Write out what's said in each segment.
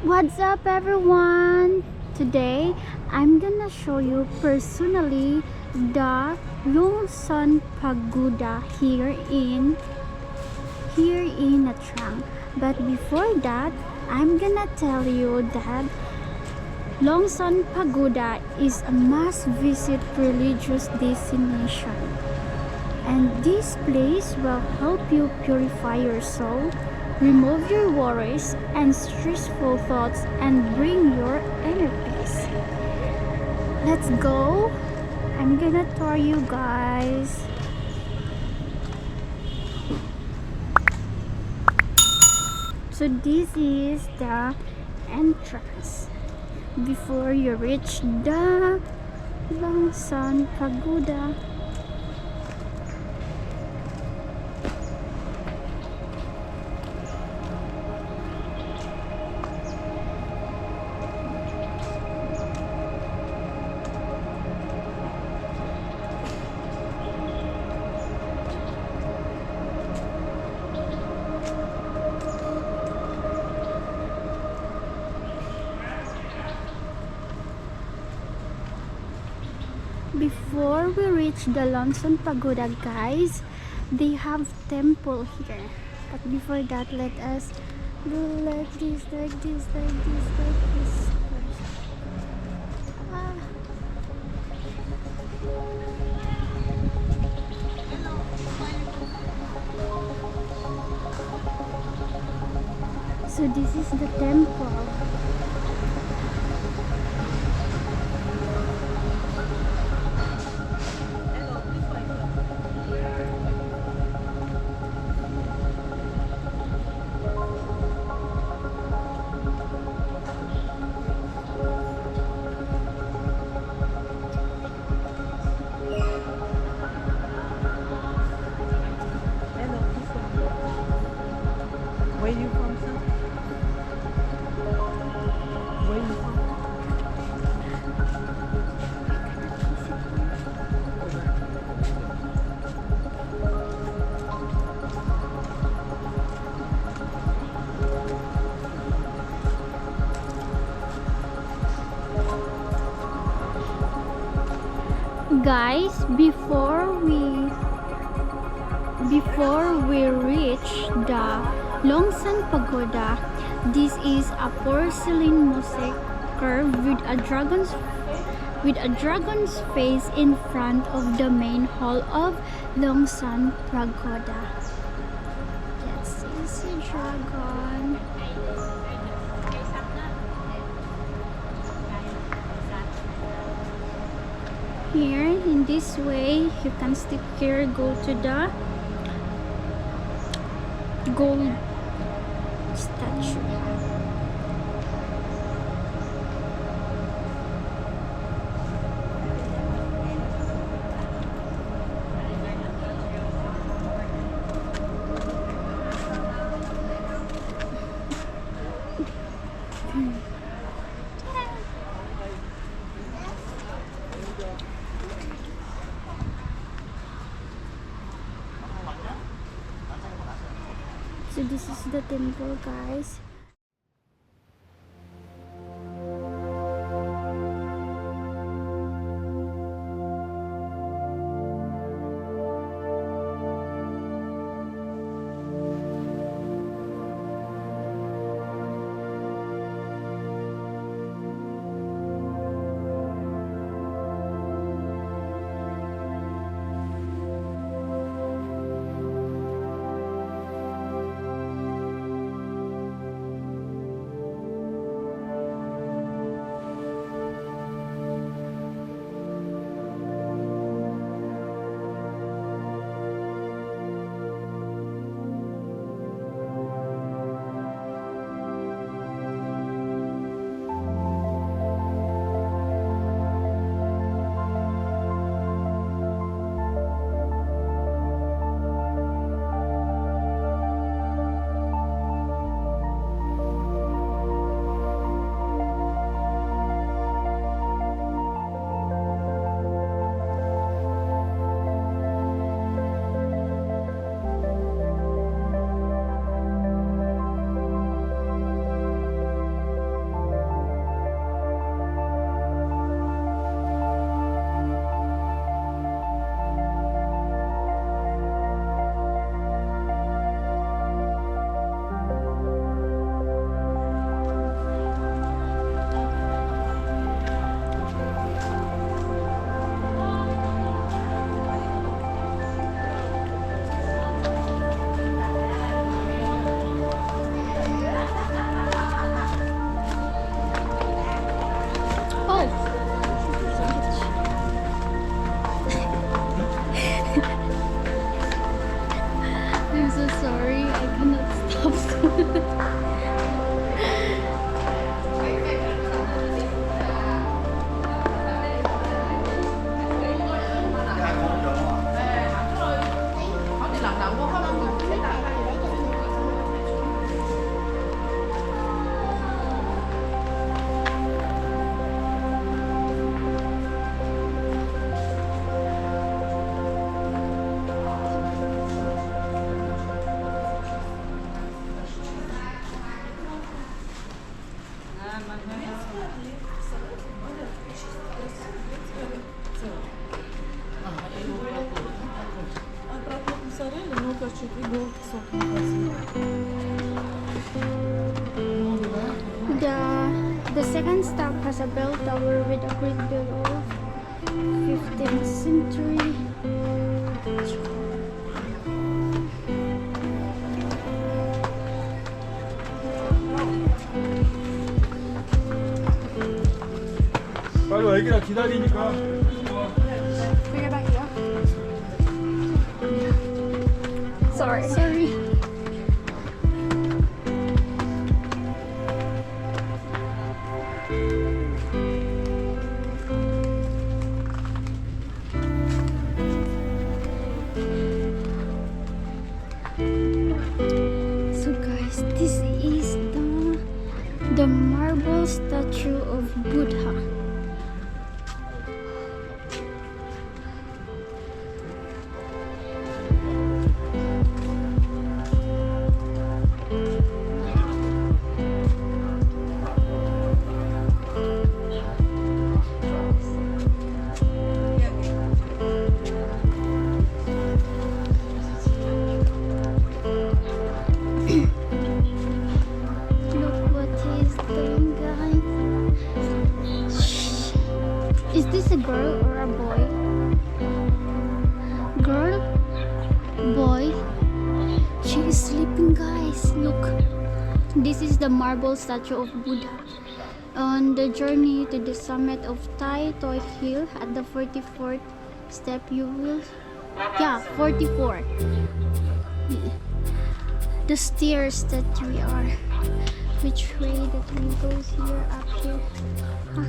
What's up everyone? Today I'm gonna show you personally the Son Pagoda here in Nha Trang. But before that, I'm gonna tell you that Son Pagoda is a must-visit religious destination. And this place will help you purify your soul, remove your worries and stressful thoughts, and bring your inner peace. Let's go! I'm gonna tour you guys. So this is the entrance before you reach the Son Pagoda. Before we reach the Son Pagoda, guys, they have temple here. But before that, let us do like this first. Ah. So this is the temple. Where you from, sir? Where you from? Guys, before we reach the Son Pagoda, this is a porcelain mosaic curve with a dragon's face in front of the main hall of Son Pagoda. Yes, it's a dragon. Here in this way you can stick here, go to the gold statue. So this is the temple, guys. It looks so impressive. The second stop has a bell tower with a great bell of 15th century. 빨리 와, 애기랑 기다리니까. Sorry. So guys, this is the marble statue of Buddha. Look what he's doing, guys. Shh. Is this a girl or a boy? Girl? Boy? She is sleeping, guys. Look. This is the marble statue of Buddha. On the journey to the summit of Tai Toi Hill at the 44th step, you will... Yeah, 44. The stairs that we are. Which way that we goes here, up here? Huh.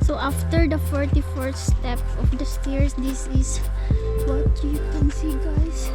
So after the 44th step of the stairs, this is what you can see, guys.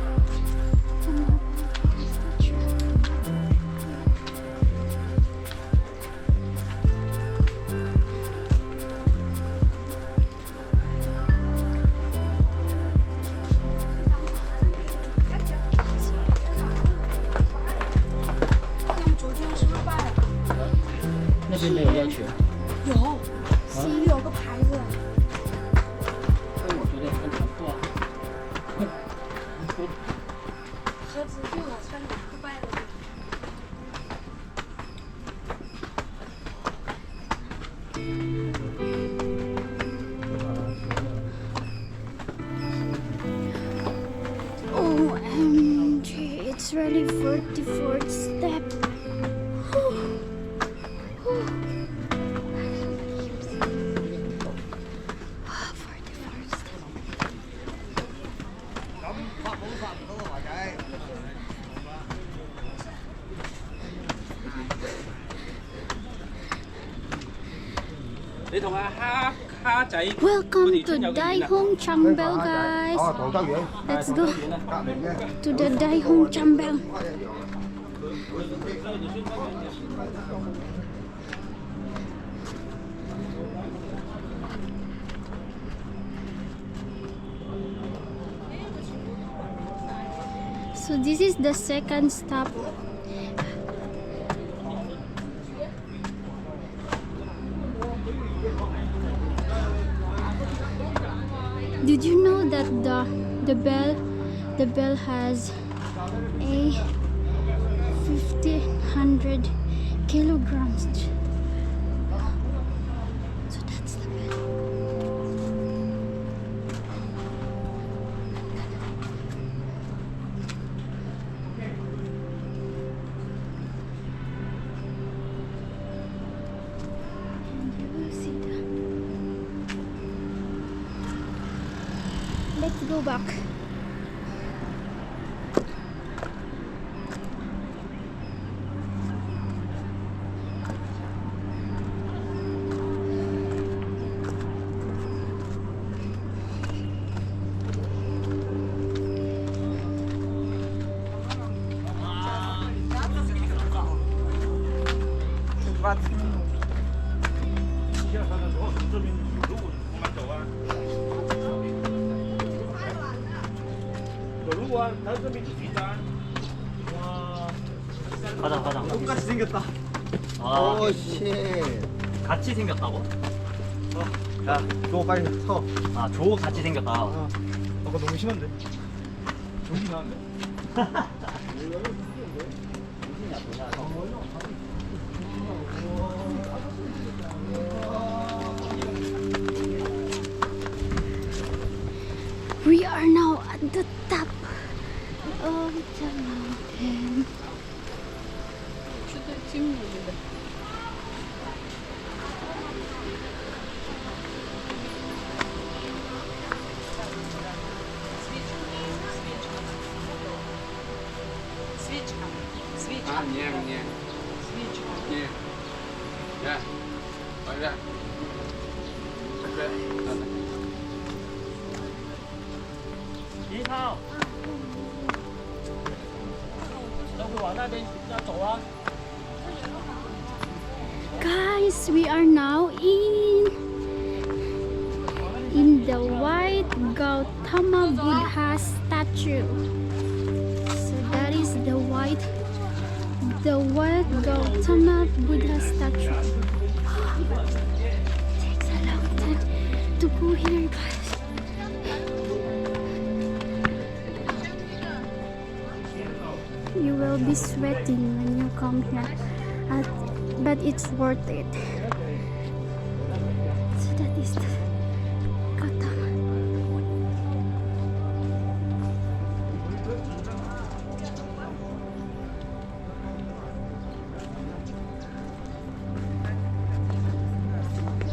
OMG, it's really 44th step. Welcome to Dai Hong Chambel, guys. Let's go to the Dai Hong Chambel. So this is the second stop. Did you know that the bell has a 1,500 kilograms? So that's the bell. And you see that. Let's go back. 가자. 똑같이 생겼다. 아, 오, 씨. 같이 생겼다고? 야, 너 빨리 서. 아, 조 같이 생겼다. 아까 너무 심한데? 조기 나는데? We are now at the top of the mountain. Свечка. Свечка. А, не. Свечка. Не. Да. Пойдем. Ладно. 一号，等会往那边要走啊。 Guys, we are now in the white Gautama Buddha statue. So that is the white Gautama Buddha statue. Takes a long time to go here, guys. You will be sweating when you come here, but it's worth it. So that is the Gautama.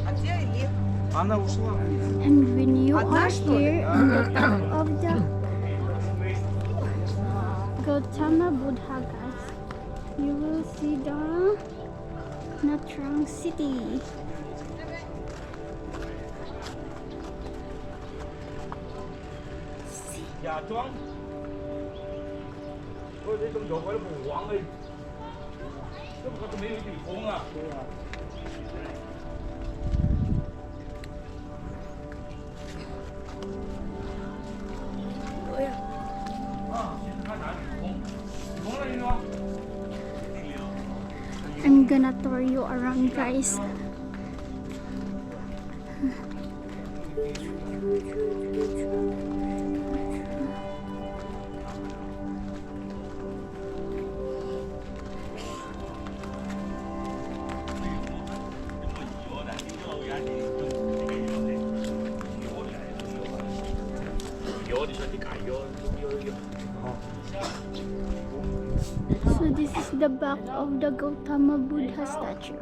А где лифт? Она ушла. And when you are here on the top of the Gautama Buddha, guys, you will see the Nha Trang city. Dạ Trang. Ôi, đây trong chỗ gọi là bù quảng đi. Chứ mà có tụi mình đi tìm cuốn à. I'm gonna tour you around, guys. So this is the back of the Gautama Buddha statue.